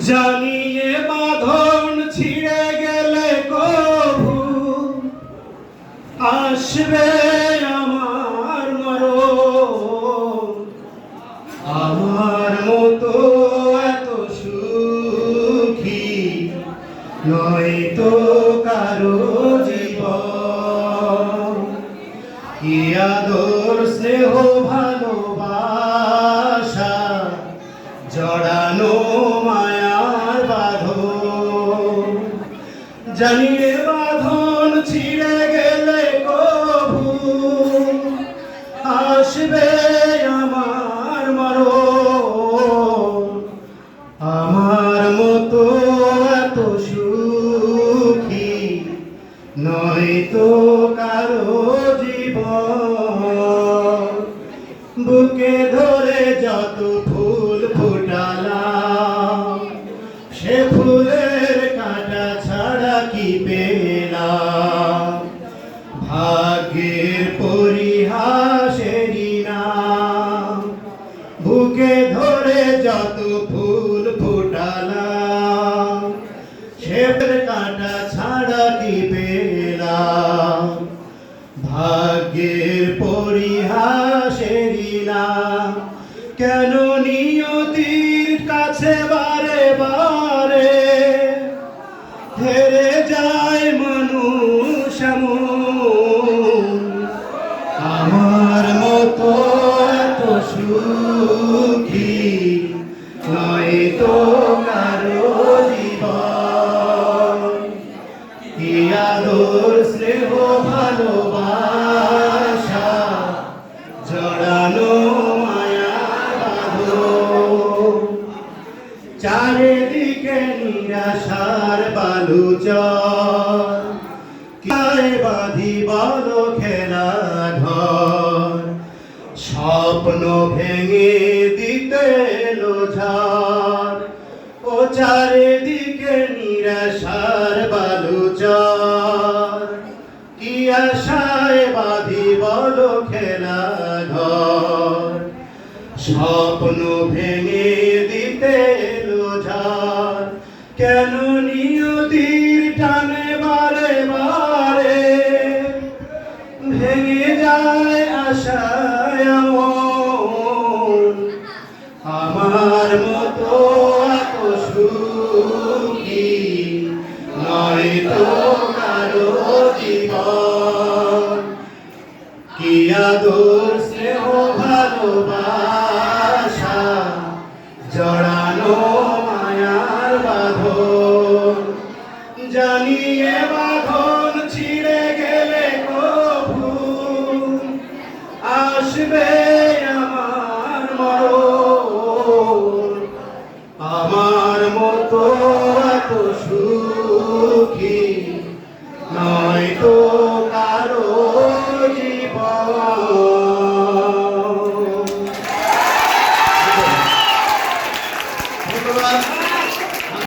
জানিয়ে বাঁধন ছিঁড়ে গেলে কভু আসবে আমার মরণ। আমার মতো এত সুখী নয় তো কারো জীবন। কি আদর স্নেহ ভালোবাসা জড়ানো মায়ার বাঁধন। জানিয়ে বাঁধন ছিঁড়ে গেলে কভু আসবে আমার মরণ। আমার মতো এত সুখী নয় তো কারো জীবন। বুকে ধরে যত ফুল ফুটালাম সে ফুলের কাঁটা ছাড়া কি পেলাম। ভাগ্যের পরিহাসেরই নাম। বুকে ধরে যত ফুল ফুটালাম সে কাঁটা ছাড়া কি পেলাম। ভাগ্যের পরিহাসেরই নাম। কেন নিয়তির কাছে বারে বারে হেরে যায় মানুষ এমন। আমার মতো এত সুখী নয় তো কারো জীবন। কি আদর স্নেহ ভালোবাসা জড়ানো মায়ার বাঁধন। চারিদিকে নিরাশার বালুচর কায় বাঁধি বলো খেলা ঘর। স্বপ্ন ভেঙে দিতে এলো ঝড়। ও চারিদিকে নিরাশার বালুচর কি আশায় বাঁধি বলো খেলা ঘর। স্বপ্ন ভেঙে দিতে এলো ঝড়। কেন নিয়তির টানে বারে বারে ভেঙে যায় আশায় মন। আমার মতো এত সুখী নয় তো কারো জীবন। কি আদর স্নেহ ভালোবাসা জড়ানো মায়ার বাঁধন। জানিয়ে বাঁধন ছিঁড়ে গেলে কভু আসবে আমার মরণ। আমার মতো এত সুখী